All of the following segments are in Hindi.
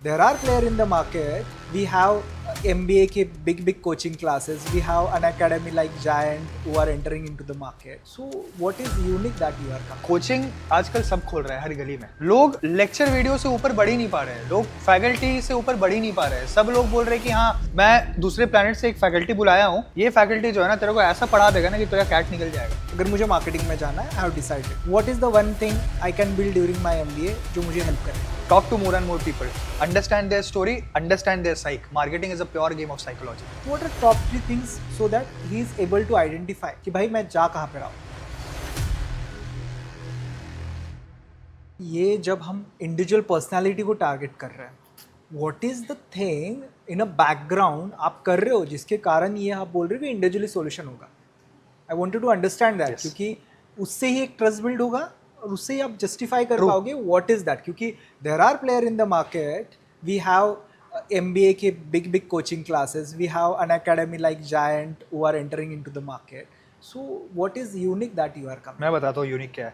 there are players in the market. We have MBA के big coaching classes. We have an academy like Giant who are entering into the market. So what is unique that you are coming? Coaching आजकल सब खोल रहा है हर गली में. लोग लेक्चर वीडियो से ऊपर बढ़ ही नहीं पा रहे हैं. लोग फैकल्टी से ऊपर बढ़ ही नहीं पा रहे हैं. सब लोग बोल रहे हैं कि हाँ मैं दूसरे प्लेनेट से एक फैकल्टी बुलाया हूँ. ये फैकल्टी जो है ना तेरे को ऐसा पढ़ा देगा ना कि तेरा कैट निकल जाएगा. अगर मुझे मार्केटिंग में जाना है, I have decided what is the one thing I can build during my MBA जो मुझे हेल्प करे. Talk to more and more people. Understand their story. Understand their psyche. Marketing is a pure game of psychology. What are top 3 things so that he is able to identify कि भाई मैं जा कहाँ पे रहा हूँ. ये जब हम इंडिविजुअल पर्सनालिटी को टारगेट कर रहे हैं, what is the thing in a background आप कर रहे हो जिसके कारण ये आप बोल रहे हो कि इंडिविजुअली सॉल्यूशन होगा. I wanted to understand that क्योंकि उससे ही एक ट्रस्ट बिल्ड होगा और उससे ही आप जस्टिफाई कर पाओगे व्हाट इज दैट. क्योंकि there are player in the market. We have MBA के big coaching classes. We have an academy like giant who are entering into the market. So what is unique that you are coming. मैं बताता हूँ यूनिक क्या है.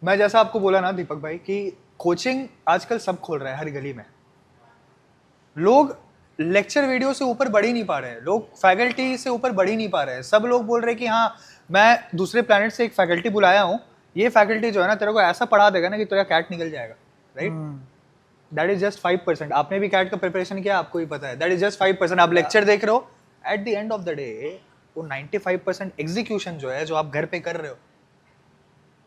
मैं जैसा आपको बोला ना दीपक भाई कि कोचिंग आजकल सब खोल रहा है हर गली में. लोग लेक्चर वीडियो से ऊपर बढ़ ही नहीं पा रहे हैं. लोग फैकल्टी से ऊपर बढ़ ही नहीं पा रहे हैं. सब लोग बोल रहे हैं कि हाँ मैं दूसरे प्लेनेट से एक फैकल्टी बुलाया हूँ. ये फैकल्टी जो है ना तेरे को ऐसा पढ़ा देगा ना कि तेरा कैट निकल जाएगा. राइट. That is just 5%. आपने भी कैट का प्रिपरेशन किया, आपको ही पता है. That is just 5%. आप लेक्चर देख रहे हो. At the end of the day वो 95% एग्जीक्यूशन जो है जो आप घर पे कर रहे हो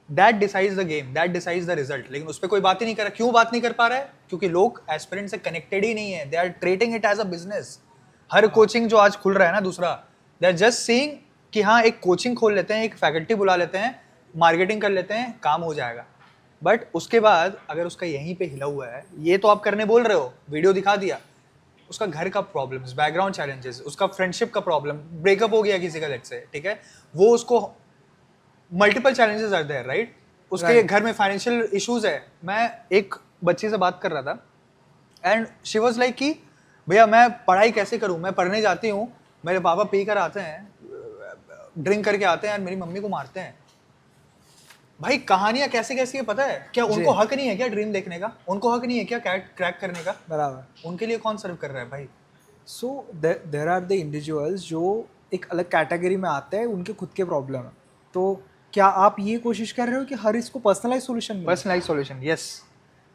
that decides the game, that decides the result. लेकिन उस पर कोई बात ही नहीं कर रहा. क्यों बात नहीं कर पा रहा है? क्योंकि लोग एस्पिरेंट से कनेक्टेड ही नहीं है. They are treating it as a business. हर कोचिंग जो आज खुल रहा है ना दूसरा, दे आर जस्ट सीइंग कि हाँ एक कोचिंग खोल लेते हैं, एक फैकल्टी बुला लेते हैं, मार्केटिंग कर लेते हैं, काम हो जाएगा. बट उसके बाद अगर उसका यहीं पे हिला हुआ है, ये तो आप करने बोल रहे हो, वीडियो दिखा दिया, उसका घर का प्रॉब्लम्स, बैकग्राउंड चैलेंजेस, उसका फ्रेंडशिप का प्रॉब्लम, ब्रेकअप हो गया किसी का लेट से, ठीक है, वो उसको multiple challenges are there. Right. उसके घर में फाइनेंशियल इश्यूज है. मैं एक बच्ची से बात कर रहा था एंड शी वाज लाइक कि भैया मैं पढ़ाई कैसे करूं, मैं पढ़ने जाती हूं, मेरे पापा पी कर आते हैं, ड्रिंक करके आते हैं और मेरी मम्मी को मारते हैं. भाई कहानियां कैसे कैसी है पता है क्या? उनको हक नहीं है क्या ड्रीम देखने का? उनको हक नहीं है क्या क्रैक करने का? बराबर. उनके लिए कौन सर्व कर रहा है भाई? सो देर आर द इंडिविजुअल्स जो एक अलग कैटेगरी में आते हैं, उनके खुद के प्रॉब्लम है. तो क्या आप ये कोशिश कर रहे हो कि हर इसको पर्सनलाइज सॉल्यूशन मिले? Personalize solution, yes.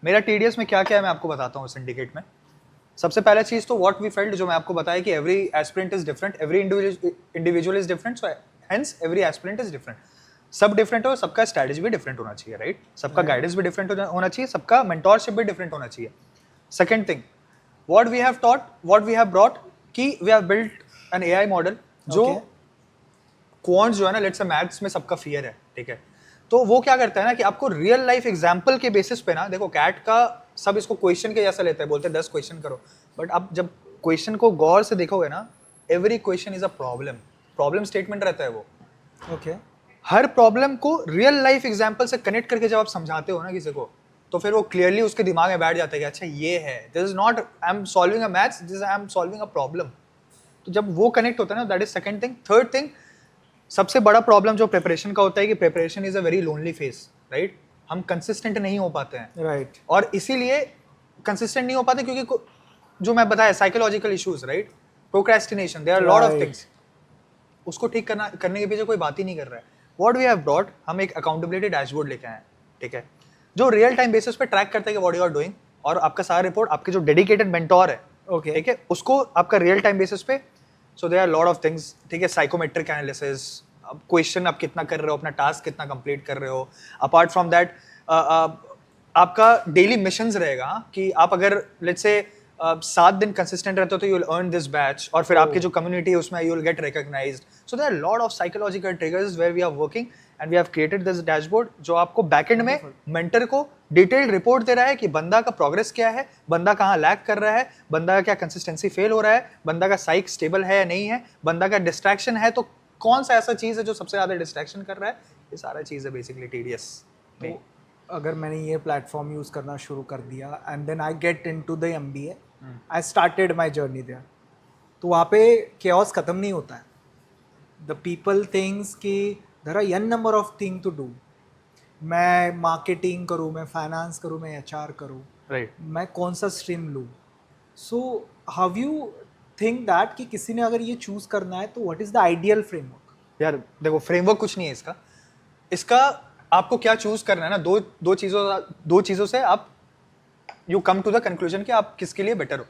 मेरा टीडीएस में क्या क्या है मैं आपको बताता हूँ सिंडिकेट में. सबसे पहला चीज तो व्हाट वी फेल्ट, जो मैं आपको बताया कि every aspirant is different, every individual is different, so hence every aspirant is different. सब डिफरेंट हो, सबका स्ट्रेटजी भी डिफरेंट होना चाहिए. राइट. सबका गाइडेंस भी डिफरेंट होना चाहिए, सबका मेंटोरशिप भी डिफरेंट होना चाहिए. Second thing, what we have taught, what we have brought कि we have built an AI model जो क्वांट्स जो है ना, लेट्स से मैथ्स में सबका फियर है, ठीक है, तो वो क्या करता है ना कि आपको रियल लाइफ एग्जांपल के बेसिस पे ना, देखो कैट का सब इसको क्वेश्चन के जैसा लेते हैं, बोलते हैं 10 क्वेश्चन करो, बट आप जब क्वेश्चन को गौर से देखोगे ना, every question is a problem statement रहता है वो. ओके. हर प्रॉब्लम को रियल लाइफ एग्जांपल से कनेक्ट करके जब आप समझाते हो ना किसी को, तो फिर वो क्लियरली उसके दिमाग में बैठ जाता है कि अच्छा ये है, this is not I am solving a maths, this I am solving a problem. तो जब वो कनेक्ट होता है ना, that is second thing. Third thing, सबसे बड़ा प्रॉब्लम जो प्रिपरेशन का होता है कि preparation is a very lonely phase. Right. हम कंसिस्टेंट नहीं हो पाते हैं. राइट. और इसीलिए कंसिस्टेंट नहीं हो पाते क्योंकि जो मैं बताया psychological issues, right, procrastination, there are lot of things. उसको ठीक करने के पीछे कोई बात ही नहीं कर रहा है. व्हाट वी हैव ब्रॉट, हम एक अकाउंटेबिलिटी डैशबोर्ड लेके आए हैं, ठीक है, जो रियल टाइम बेसिस पे ट्रैक करता है कि व्हाट यू आर डूइंग, और आपका सारा रिपोर्ट आपके जो डेडिकेटेड मेंटोर है, ओके, ठीक है, उसको आपका रियल टाइम बेसिस पे. So there are lot of things, ठीक है, साइकोमेट्रिक एनालिसिस, अब क्वेश्चन आप कितना कर रहे हो, अपना टास्क कितना कंप्लीट कर रहे हो. अपार्ट फ्रॉम दैट आपका डेली मिशंस रहेगा कि आप अगर लेट्स से 7 दिन कंसिस्टेंट रहते हो तो you will earn this batch, और फिर आपकी जो कम्युनिटी है उसमें you will get recognized. So there are lot of psychological triggers where we are working and we have created this dashboard जो आपको बैकएंड में मेंटर को डिटेल्ड रिपोर्ट दे रहा है कि बंदा का प्रोग्रेस क्या है, बंदा कहाँ लैग कर रहा है, बंदा का क्या कंसिस्टेंसी फेल हो रहा है, बंदा का साइक स्टेबल है या नहीं है, बंदा का डिस्ट्रैक्शन है तो कौन सा ऐसा चीज़ है जो सबसे ज़्यादा डिस्ट्रैक्शन कर रहा है. ये सारा चीज़ है बेसिकली टीडीएस में. अगर मैंने ये प्लेटफॉर्म यूज़ करना शुरू कर दिया and then I get into the MBA, I started my journey there, तो वहाँ पे केओस ख़त्म नहीं होता है. द पीपल थिंग्स कि there are n number of thing to do. मैं मार्केटिंग करूँ, मैं फाइनेंस करूँ, मैं HR करूँ, राइट मैं कौन सा स्ट्रीम लूँ. So how you think that कि किसी ने अगर ये चूज करना है तो what is the ideal framework? यार देखो, फ्रेमवर्क कुछ नहीं है इसका. इसका आपको क्या चूज करना है ना, दो चीज़ों से आप you come to the conclusion कि आप किसके लिए बेटर हो.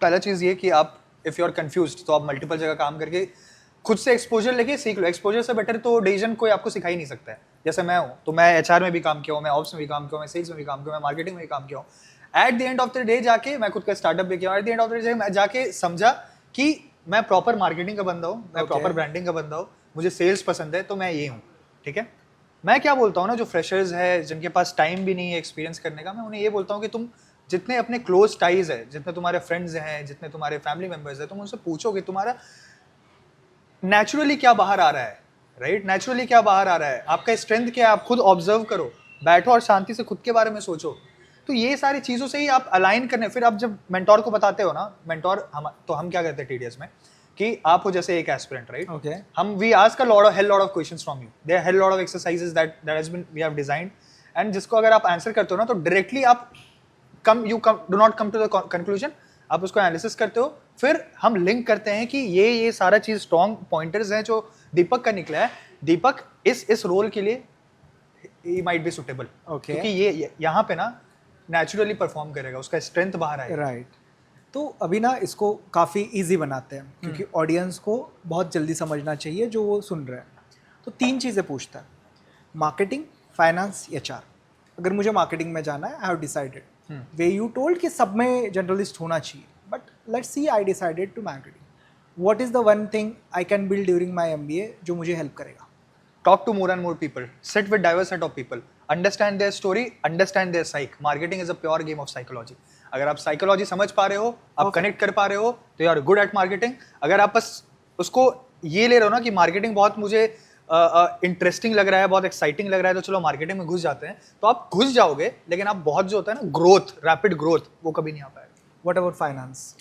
पहला चीज़ ये कि आप इफ़ यू आर कंफ्यूज तो आप मल्टीपल जगह काम करके खुद से एक्सपोजर लेके सीख लो. एक्सपोजर से बेटर तो डिसीजन कोई आपको सिखा ही नहीं सकता है. जैसे मैं हूँ तो मैं HR में भी काम किया हूँ, मैं ऑप्स में भी काम किया हूँ, मैं सेल्स में भी काम किया हूँ, मैं मार्केटिंग में भी काम किया हूँ. At the end of the day जाके मैं खुद का स्टार्टअप भी किया. At the end of the day मैं जाके समझा कि मैं प्रॉपर मार्केटिंग का बंदा हूँ, मैं प्रॉपर ब्रांडिंग का बंदा हूँ, मुझे सेल्स पसंद है, तो मैं ये हूँ. ठीक है. मैं क्या बोलता हूँ ना, जो फ्रेशर्स है जिनके पास टाइम भी नहीं है एक्सपीरियंस करने का, मैं उन्हें ये बोलता हूँ कि तुम जितने अपने क्लोज टाइज है, जितने तुम्हारे फ्रेंड्स हैं, जितने तुम्हारे फैमिली मेंबर्स हैं, तुम उनसे पूछो कि तुम्हारा नेचुरली क्या बाहर आ रहा है. राइट. नेचुरली क्या बाहर आ रहा है, आपका स्ट्रेंथ क्या है, आप खुद ऑब्जर्व करो, बैठो और शांति से खुद के बारे में सोचो. तो ये सारी चीज़ों से ही आप अलाइन करने, फिर आप जब मेंटोर को बताते हो ना, मेंटोर हम क्या करते हैं TDS में कि आप हो जैसे एक एस्पिरेंट. राइट. Okay. हम we ask a lot of questions from you. There are hell lot of exercises that has been we have designed, and जिसको अगर आप आंसर करते हो ना तो डायरेक्टली आप do not come to the conclusion. आप उसको एनालिसिस करते हो, फिर हम लिंक करते हैं कि ये सारा चीज स्ट्रॉन्ग पॉइंटर्स हैं जो दीपक का निकला है. दीपक इस रोल के लिए he might be suitable. Okay. क्योंकि ये यहाँ पे ना नेचुरली परफॉर्म करेगा, उसका स्ट्रेंथ बाहर आएगा. राइट. तो अभी ना इसको काफ़ी इजी बनाते हैं क्योंकि ऑडियंस को बहुत जल्दी समझना चाहिए जो वो सुन रहे हैं. तो 3 चीज़ें पूछता है: मार्केटिंग, फाइनेंस, HR. अगर मुझे मार्केटिंग में जाना है, I have decided. Way you told कि सब में जनरलिस्ट होना चाहिए, but let's see I decided to marketing. What is the one thing I can build during my MBA जो मुझे हेल्प करेगा? Talk to more and more people. Sit with diverse set of people. Understand their story. Understand their psyche. Marketing is a pure game of psychology. अगर आप साइकोलॉजी समझ पा रहे हो, आप कनेक्ट कर पा रहे हो, तो you are good at marketing. अगर आप बस उसको ये ले रहे हो ना कि मार्केटिंग बहुत मुझे इंटरेस्टिंग लग रहा है, बहुत एक्साइटिंग लग रहा है, तो चलो मार्केटिंग में घुस जाते हैं, तो आप घुस जाओगे, लेकिन आप बहुत जो होता है ना ग्रोथ, रैपिड ग्रोथ, वो कभी नहीं आ पाएगा. What about finance?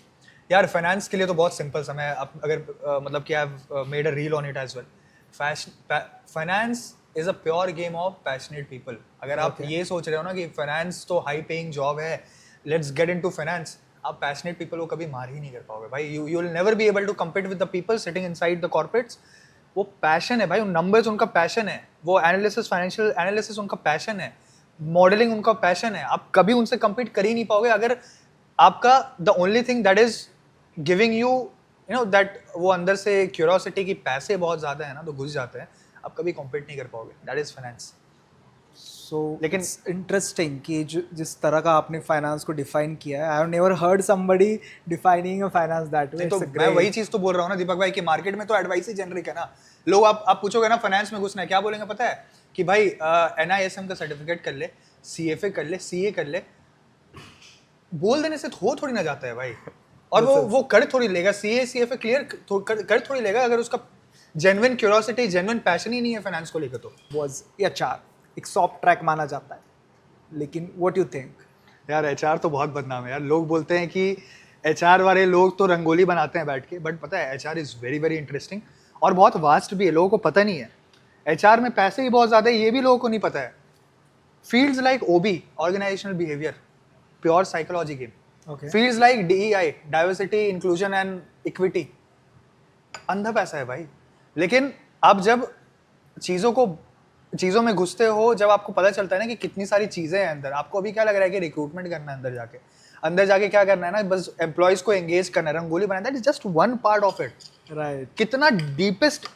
यार फाइनेंस के लिए तो बहुत सिंपल सा, मैं अगर मतलब कि I have made a reel on it as well. Finance is a pure game of passionate people. अगर आप ये सोच रहे हो ना कि फाइनेंस तो हाई पेइंग जॉब है, लेट्स गेट इनटू फाइनेंस, आप पैशनेट पीपल को कभी मार ही नहीं कर पाओगे भाई. You will never be able to compete with the people sitting inside the corporates. वो पैशन है भाई, उन नंबर्स उनका पैशन है, वो एनालिसिस, फाइनेंशियल एनालिसिस उनका पैशन है, मॉडलिंग उनका पैशन है. आप कभी उनसे कम्पीट कर ही नहीं पाओगे अगर आपका the only thing that is giving you that वो अंदर से क्यूरियोसिटी की पैसे बहुत ज़्यादा है ना, तो घुस जाते हैं, आप कभी कॉम्पीट नहीं कर पाओगे. That is finance. सो लेकिन इंटरेस्टिंग कि जिस तरह का आपने फाइनेंस को डिफाइन किया है, I have never heard somebody defining a finance that way. तो मैं वही चीज़ तो बोल रहा हूँ ना दीपक भाई कि मार्केट में तो एडवाइस ही जेनरिक है ना. लोग आप पूछोगे ना फाइनेंस में घुसना है, क्या बोलेंगे पता है? कि भाई NISM का सर्टिफिकेट कर ले, CFA कर ले, CA कर ले. बोल देने से हो थोड़ी ना जाता है भाई. और वो कर थोड़ी लेगा, CA CFA क्लियर कर थोड़ी लेगा अगर उसका जेन्युइन क्यूरियोसिटी, जेन्युइन पैशन ही नहीं है फाइनेंस को लेकर. तो वाज HR एक सॉफ्ट ट्रैक माना जाता है, लेकिन व्हाट यू थिंक? यार HR तो बहुत बदनाम है यार. लोग बोलते हैं कि HR वाले लोग तो रंगोली बनाते हैं बैठ के, बट पता है HR is very very interesting और बहुत वास्ट भी है, लोगों को पता नहीं है. HR में पैसे ही बहुत ज़्यादा है, ये भी लोगों को नहीं पता है. Fields like OB, organisational behaviour, pure psychology game. Fields like DEI, diversity, inclusion and equity, अंधा पैसा है भाई. लेकिन आप जब चीज़ों में घुसते हो, जब आपको पता चलता है ना कि कितनी सारी चीज़ें हैं अंदर, आपको अभी क्या लग रहा है कि रिक्रूटमेंट करना है, अंदर जाके क्या करना है ना, बस एम्प्लॉयज को एंगेज करना है, रंगोली बनाना, that is just one part of it. Right. कितना deepest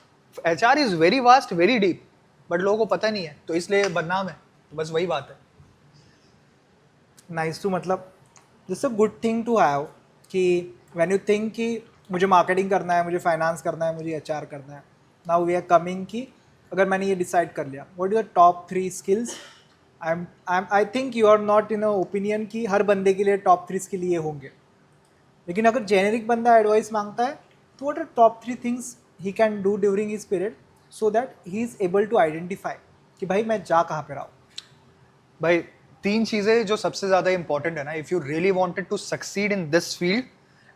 HR is very vast, very deep, but लोगों को पता नहीं है, तो इसलिए बदनाम है. तो बस वही बात है. नाइस टू, मतलब this a good thing to have कि व्हेन यू थिंक कि मुझे मार्केटिंग करना है, मुझे फाइनेंस करना है, मुझे HR करना है, नाउ वी आर कमिंग कि अगर मैंने ये डिसाइड कर लिया, what is the top 3 skills? I think you are not in a opinion कि हर बंदे के लिए टॉप 3 स्किल ये होंगे, लेकिन अगर जेनेरिक बंदा एडवाइस मांगता है तो what are top 3 things he can do during his period so that he is able to identify कि भाई मैं जा कहाँ पे रहा हूँ? भाई 3 चीज़ें जो सबसे ज़्यादा इंपॉर्टेंट है ना, if you really wanted to succeed in this field,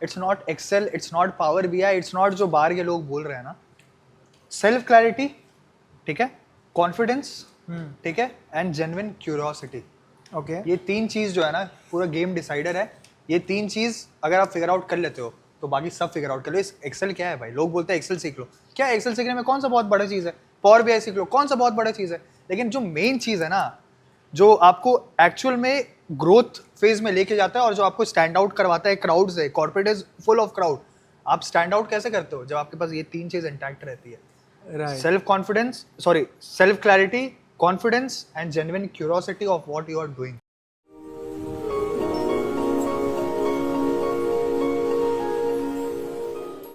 it's not excel, it's not power BI, it's not जो बाहर के लोग बोल रहे हैं ना. सेल्फ क्लैरिटी, ठीक है, कॉन्फिडेंस, ठीक है, एंड जेन्युइन क्यूरियोसिटी. ओके ये 3 चीज जो है ना पूरा गेम डिसाइडर है। ये 3 चीज अगर आप फिगर आउट कर लेते हो तो बाकी सब फिगर आउट कर लो। एक्सेल क्या है भाई, लोग बोलते हैं एक्सेल सीख लो, क्या एक्सेल सीखने में कौन सा बहुत बड़ा चीज़ है, पावर बीआई सीख लो, कौन सा बहुत बड़ा चीज़ है। लेकिन जो मेन चीज़ है ना, जो आपको एक्चुअल में ग्रोथ फेज में लेके जाता है और जो आपको स्टैंड आउट करवाता है क्राउड से, corporate is full of crowd, आप स्टैंड आउट कैसे करते हो जब आपके पास ये 3 चीज़ इंटैक्ट रहती है। Right self confidence, sorry self clarity, confidence and genuine curiosity of what you are doing.